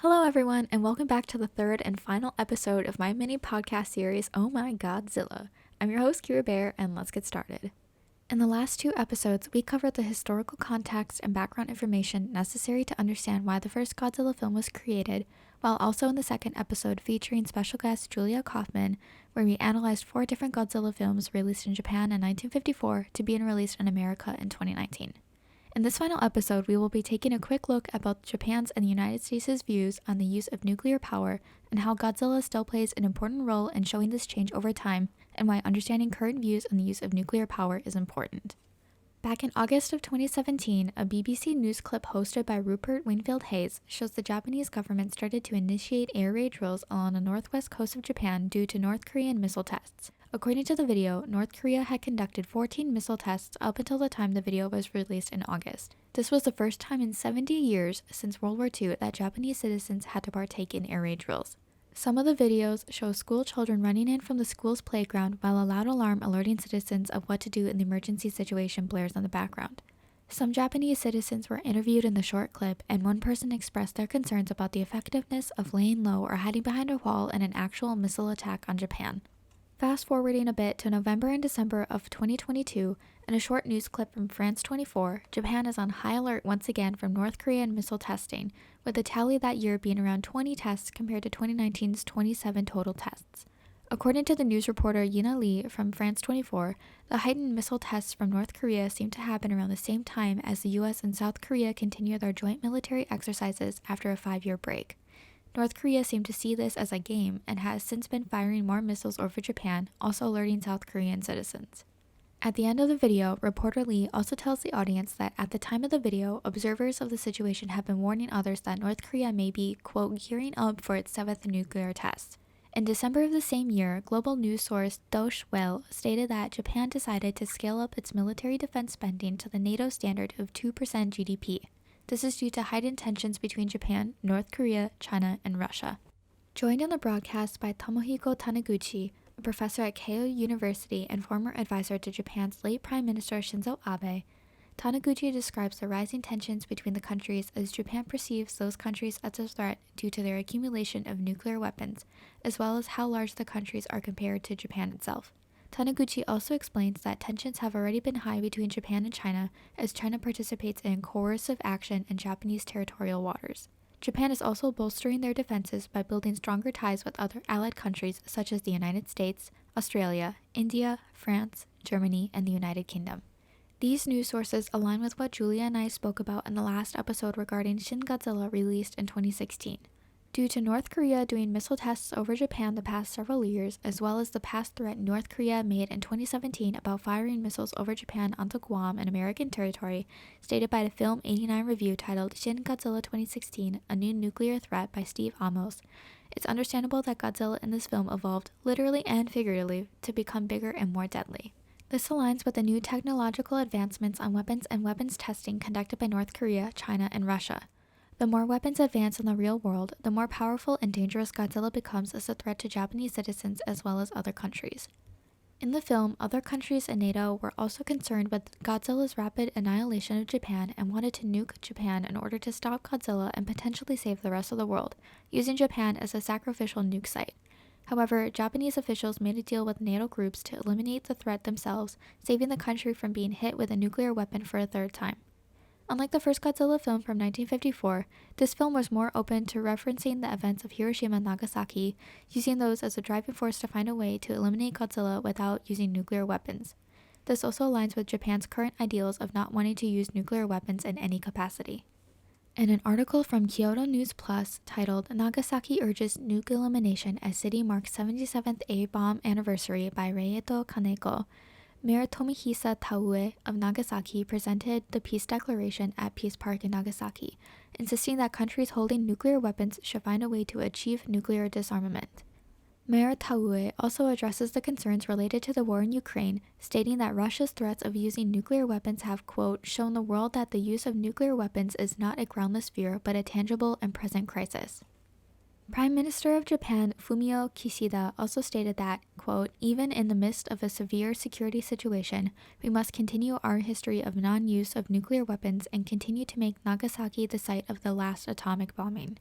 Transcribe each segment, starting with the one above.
Hello, everyone, and welcome back to the third and final episode of my mini podcast series, Oh My God-zilla. I'm your host, Kira Bear, and let's get started. In the last two episodes, we covered the historical context and background information necessary to understand why the first Godzilla film was created, while also in the second episode featuring special guest Julia Kaufman, where we analyzed 4 different Godzilla films released in Japan in 1954 to being released in America in 2019. In this final episode, we will be taking a quick look at both Japan's and the United States' views on the use of nuclear power and how Godzilla still plays an important role in showing this change over time and why understanding current views on the use of nuclear power is important. Back in August of 2017, a BBC News clip hosted by Rupert Wingfield Hayes shows the Japanese government started to initiate air raid drills along the northwest coast of Japan due to North Korean missile tests. According to the video, North Korea had conducted 14 missile tests up until the time the video was released in August. This was the first time in 70 years since World War II that Japanese citizens had to partake in air raid drills. Some of the videos show school children running in from the school's playground while a loud alarm alerting citizens of what to do in the emergency situation blares in the background. Some Japanese citizens were interviewed in the short clip, and one person expressed their concerns about the effectiveness of laying low or hiding behind a wall in an actual missile attack on Japan. Fast forwarding a bit to November and December of 2022, in a short news clip from France 24, Japan is on high alert once again from North Korean missile testing, with the tally that year being around 20 tests compared to 2019's 27 total tests. According to the news reporter Yina Lee from France 24, the heightened missile tests from North Korea seem to happen around the same time as the US and South Korea continue their joint military exercises after a 5-year break. North Korea seemed to see this as a game and has since been firing more missiles over Japan, also alerting South Korean citizens. At the end of the video, reporter Lee also tells the audience that at the time of the video, observers of the situation have been warning others that North Korea may be, quote, gearing up for its 7th nuclear test. In December of the same year, global news source Deutsche Welle stated that Japan decided to scale up its military defense spending to the NATO standard of 2% GDP. This is due to heightened tensions between Japan, North Korea, China, and Russia. Joined in the broadcast by Tomohiko Taniguchi, a professor at Keio University and former advisor to Japan's late Prime Minister Shinzo Abe, Taniguchi describes the rising tensions between the countries as Japan perceives those countries as a threat due to their accumulation of nuclear weapons, as well as how large the countries are compared to Japan itself. Taniguchi also explains that tensions have already been high between Japan and China as China participates in coercive action in Japanese territorial waters. Japan is also bolstering their defenses by building stronger ties with other allied countries such as the United States, Australia, India, France, Germany, and the United Kingdom. These news sources align with what Julia and I spoke about in the last episode regarding Shin Godzilla released in 2016. Due to North Korea doing missile tests over Japan the past several years, as well as the past threat North Korea made in 2017 about firing missiles over Japan onto Guam and American territory, stated by the Film 89 review titled Shin Godzilla 2016, A New Nuclear Threat by Steve Amos, it's understandable that Godzilla in this film evolved, literally and figuratively, to become bigger and more deadly. This aligns with the new technological advancements on weapons and weapons testing conducted by North Korea, China, and Russia. The more weapons advance in the real world, the more powerful and dangerous Godzilla becomes as a threat to Japanese citizens as well as other countries. In the film, other countries and NATO were also concerned with Godzilla's rapid annihilation of Japan and wanted to nuke Japan in order to stop Godzilla and potentially save the rest of the world, using Japan as a sacrificial nuke site. However, Japanese officials made a deal with NATO groups to eliminate the threat themselves, saving the country from being hit with a nuclear weapon for a third time. Unlike the first Godzilla film from 1954, this film was more open to referencing the events of Hiroshima and Nagasaki, using those as a driving force to find a way to eliminate Godzilla without using nuclear weapons. This also aligns with Japan's current ideals of not wanting to use nuclear weapons in any capacity. In an article from Kyoto News Plus titled Nagasaki Urges Nuke Elimination as City Marks 77th A-Bomb Anniversary by Reieto Kaneko, Mayor Tomihisa Taue of Nagasaki presented the peace declaration at Peace Park in Nagasaki, insisting that countries holding nuclear weapons should find a way to achieve nuclear disarmament. Mayor Taue also addresses the concerns related to the war in Ukraine, stating that Russia's threats of using nuclear weapons have, quote, shown the world that the use of nuclear weapons is not a groundless fear but a tangible and present crisis. Prime Minister of Japan Fumio Kishida also stated that, quote, even in the midst of a severe security situation, we must continue our history of non-use of nuclear weapons and continue to make Nagasaki the site of the last atomic bombing.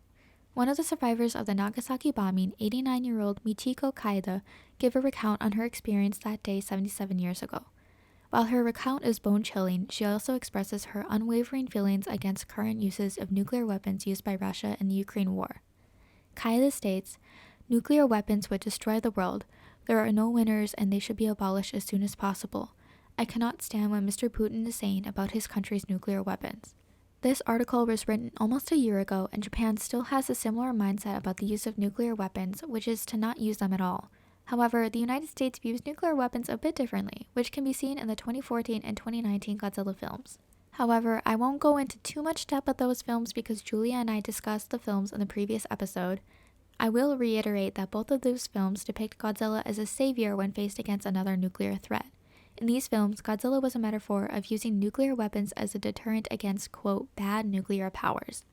One of the survivors of the Nagasaki bombing, 89-year-old Michiko Kaeda, gave a recount on her experience that day 77 years ago. While her recount is bone-chilling, she also expresses her unwavering feelings against current uses of nuclear weapons used by Russia in the Ukraine war. Kaeda states, "Nuclear weapons would destroy the world. There are no winners and they should be abolished as soon as possible. I cannot stand what Mr. Putin is saying about his country's nuclear weapons." This article was written almost a year ago, and Japan still has a similar mindset about the use of nuclear weapons, which is to not use them at all. However, the United States views nuclear weapons a bit differently, which can be seen in the 2014 and 2019 Godzilla films. However, I won't go into too much depth of those films because Julia and I discussed the films in the previous episode. I will reiterate that both of those films depict Godzilla as a savior when faced against another nuclear threat. In these films, Godzilla was a metaphor of using nuclear weapons as a deterrent against, quote, bad nuclear powers.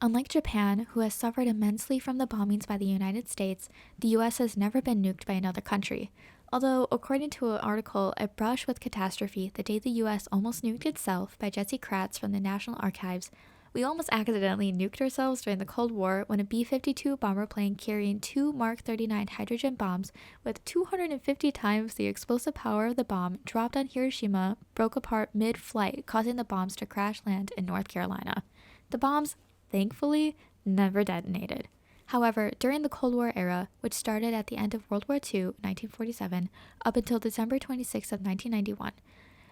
Unlike Japan, who has suffered immensely from the bombings by the United States, the US has never been nuked by another country. Although, according to an article, A Brush with Catastrophe, the day the US almost nuked itself by Jesse Kratz from the National Archives, we almost accidentally nuked ourselves during the Cold War when a B-52 bomber plane carrying two Mark 39 hydrogen bombs with 250 times the explosive power of the bomb dropped on Hiroshima broke apart mid-flight, causing the bombs to crash land in North Carolina. The bombs, thankfully, never detonated. However, during the Cold War era, which started at the end of World War II, 1947, up until December 26 of 1991,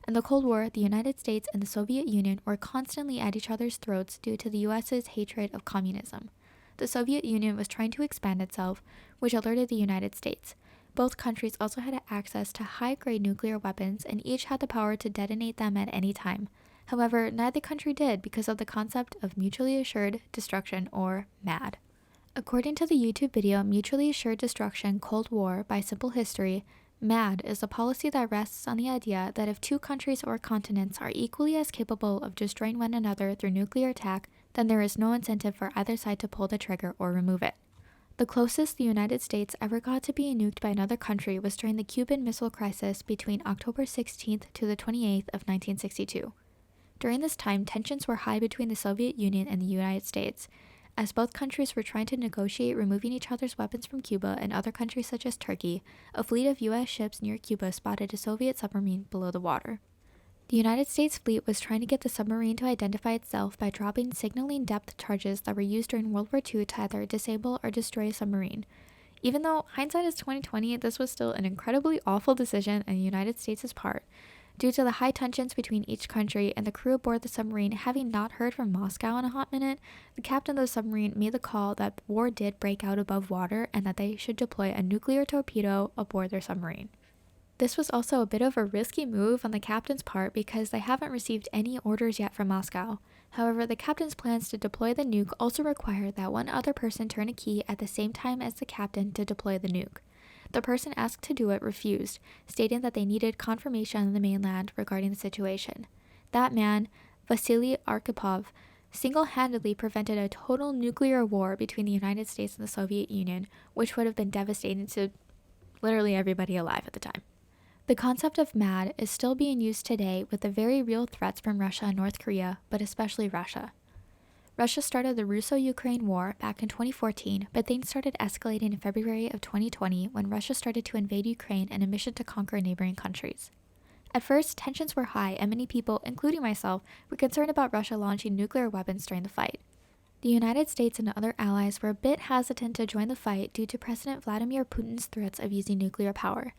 in the Cold War, the United States and the Soviet Union were constantly at each other's throats due to the US's hatred of communism. The Soviet Union was trying to expand itself, which alerted the United States. Both countries also had access to high-grade nuclear weapons and each had the power to detonate them at any time. However, neither country did because of the concept of mutually assured destruction, or MAD. According to the YouTube video Mutually Assured Destruction Cold War by Simple History, MAD is a policy that rests on the idea that if two countries or continents are equally as capable of destroying one another through nuclear attack, then there is no incentive for either side to pull the trigger or remove it. The closest the United States ever got to being nuked by another country was during the Cuban Missile Crisis between October 16th to the 28th of 1962. During this time, tensions were high between the Soviet Union and the United States, as both countries were trying to negotiate removing each other's weapons from Cuba and other countries such as Turkey. A fleet of U.S. ships near Cuba spotted a Soviet submarine below the water. The United States fleet was trying to get the submarine to identify itself by dropping signaling depth charges that were used during World War II to either disable or destroy a submarine. Even though hindsight is 2020, this was still an incredibly awful decision on the United States' part. Due to the high tensions between each country and the crew aboard the submarine having not heard from Moscow in a hot minute, the captain of the submarine made the call that war did break out above water and that they should deploy a nuclear torpedo aboard their submarine. This was also a bit of a risky move on the captain's part because they haven't received any orders yet from Moscow. However, the captain's plans to deploy the nuke also required that one other person turn a key at the same time as the captain to deploy the nuke. The person asked to do it refused, stating that they needed confirmation on the mainland regarding the situation. That man, Vasily Arkhipov, single-handedly prevented a total nuclear war between the United States and the Soviet Union, which would have been devastating to literally everybody alive at the time. The concept of MAD is still being used today with the very real threats from Russia and North Korea, but especially Russia. Russia started the Russo-Ukraine War back in 2014, but things started escalating in February of 2020 when Russia started to invade Ukraine in a mission to conquer neighboring countries. At first, tensions were high and many people, including myself, were concerned about Russia launching nuclear weapons during the fight. The United States and other allies were a bit hesitant to join the fight due to President Vladimir Putin's threats of using nuclear power.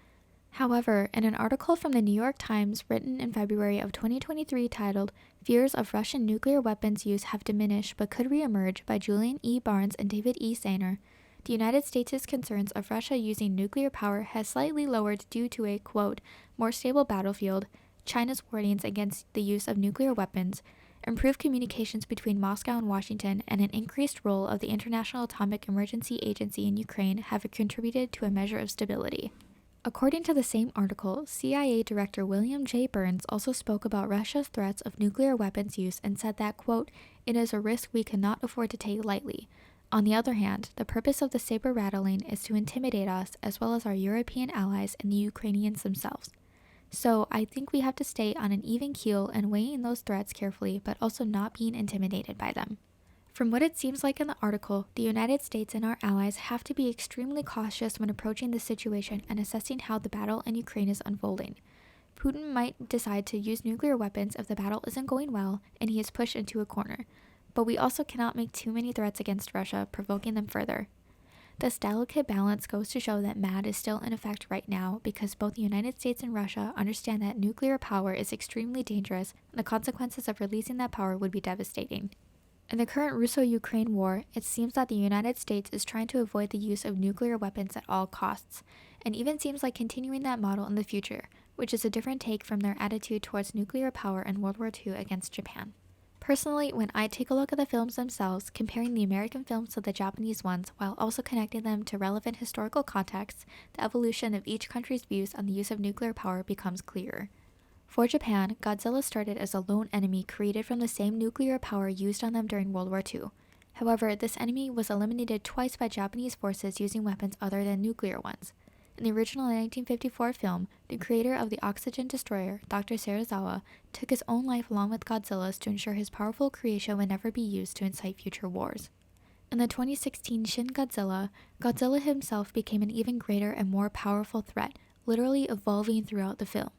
However, in an article from the New York Times written in February of 2023 titled "Fears of Russian Nuclear Weapons Use Have Diminished but Could Re-Emerge" by Julian E. Barnes and David E. Sainer, the United States' concerns of Russia using nuclear power has slightly lowered due to a, quote, more stable battlefield, China's warnings against the use of nuclear weapons, improved communications between Moscow and Washington, and an increased role of the International Atomic Emergency Agency in Ukraine have contributed to a measure of stability. According to the same article, CIA Director William J. Burns also spoke about Russia's threats of nuclear weapons use and said that, quote, it is a risk we cannot afford to take lightly. On the other hand, the purpose of the saber rattling is to intimidate us as well as our European allies and the Ukrainians themselves. So I think we have to stay on an even keel and weighing those threats carefully, but also not being intimidated by them. From what it seems like in the article, the United States and our allies have to be extremely cautious when approaching this situation and assessing how the battle in Ukraine is unfolding. Putin might decide to use nuclear weapons if the battle isn't going well and he is pushed into a corner, but we also cannot make too many threats against Russia, provoking them further. This delicate balance goes to show that MAD is still in effect right now because both the United States and Russia understand that nuclear power is extremely dangerous and the consequences of releasing that power would be devastating. In the current Russo-Ukraine war, it seems that the United States is trying to avoid the use of nuclear weapons at all costs, and even seems like continuing that model in the future, which is a different take from their attitude towards nuclear power in World War II against Japan. Personally, when I take a look at the films themselves, comparing the American films to the Japanese ones while also connecting them to relevant historical contexts, the evolution of each country's views on the use of nuclear power becomes clearer. For Japan, Godzilla started as a lone enemy created from the same nuclear power used on them during World War II. However, this enemy was eliminated twice by Japanese forces using weapons other than nuclear ones. In the original 1954 film, the creator of the oxygen destroyer, Dr. Serizawa, took his own life along with Godzilla's to ensure his powerful creation would never be used to incite future wars. In the 2016 Shin Godzilla, Godzilla himself became an even greater and more powerful threat, literally evolving throughout the film.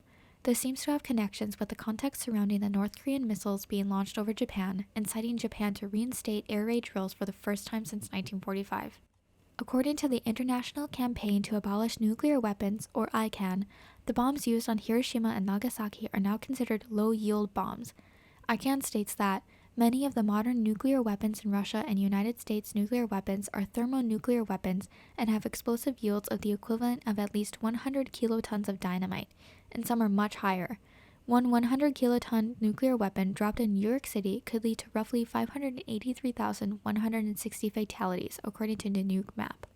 This seems to have connections with the context surrounding the North Korean missiles being launched over Japan, inciting Japan to reinstate air raid drills for the first time since 1945. According to the International Campaign to Abolish Nuclear Weapons, or ICAN, the bombs used on Hiroshima and Nagasaki are now considered low-yield bombs. ICAN states that many of the modern nuclear weapons in Russia and United States nuclear weapons are thermonuclear weapons and have explosive yields of the equivalent of at least 100 kilotons of dynamite, and some are much higher. One 100 kiloton nuclear weapon dropped in New York City could lead to roughly 583,160 fatalities, according to the Nuke Map.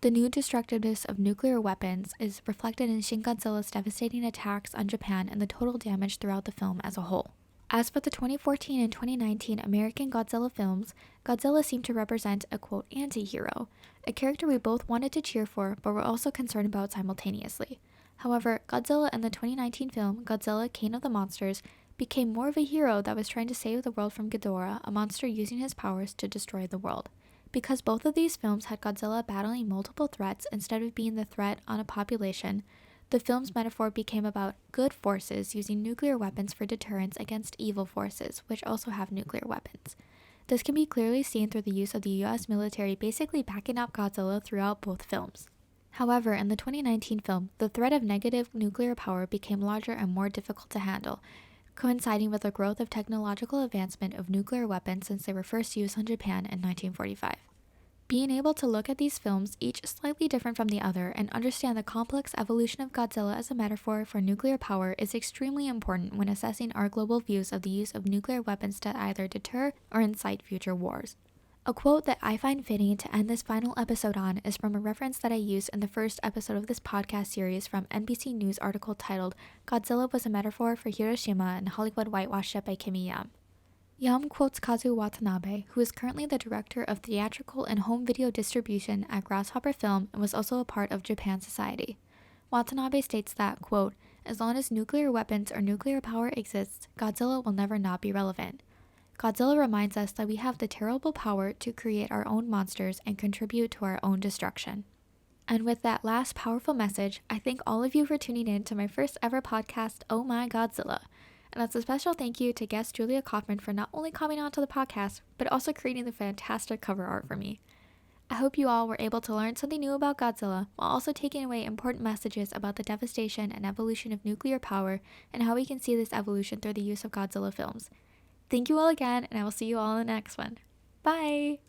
The new destructiveness of nuclear weapons is reflected in Shin Godzilla's devastating attacks on Japan and the total damage throughout the film as a whole. As for the 2014 and 2019 American Godzilla films, Godzilla seemed to represent a quote anti-hero, a character we both wanted to cheer for but were also concerned about simultaneously. However, Godzilla in the 2019 film Godzilla King of the Monsters became more of a hero that was trying to save the world from Ghidorah, a monster using his powers to destroy the world. Because both of these films had Godzilla battling multiple threats instead of being the threat on a population, the film's metaphor became about good forces using nuclear weapons for deterrence against evil forces, which also have nuclear weapons. This can be clearly seen through the use of the US military basically backing up Godzilla throughout both films. However, in the 2019 film, the threat of negative nuclear power became larger and more difficult to handle, coinciding with the growth of technological advancement of nuclear weapons since they were first used on Japan in 1945. Being able to look at these films, each slightly different from the other, and understand the complex evolution of Godzilla as a metaphor for nuclear power is extremely important when assessing our global views of the use of nuclear weapons to either deter or incite future wars. A quote that I find fitting to end this final episode on is from a reference that I used in the first episode of this podcast series from NBC News article titled "Godzilla was a metaphor for Hiroshima and Hollywood whitewashed it by Kimi Yam." Yam quotes Kazu Watanabe, who is currently the director of theatrical and home video distribution at Grasshopper Film and was also a part of Japan Society. Watanabe states that, quote, "As long as nuclear weapons or nuclear power exists, Godzilla will never not be relevant. Godzilla reminds us that we have the terrible power to create our own monsters and contribute to our own destruction." And with that last powerful message, I thank all of you for tuning in to my first ever podcast, Oh My God-zilla. And that's a special thank you to guest Julia Kaufman for not only coming onto the podcast, but also creating the fantastic cover art for me. I hope you all were able to learn something new about Godzilla while also taking away important messages about the devastation and evolution of nuclear power and how we can see this evolution through the use of Godzilla films. Thank you all again, and I will see you all in the next one. Bye!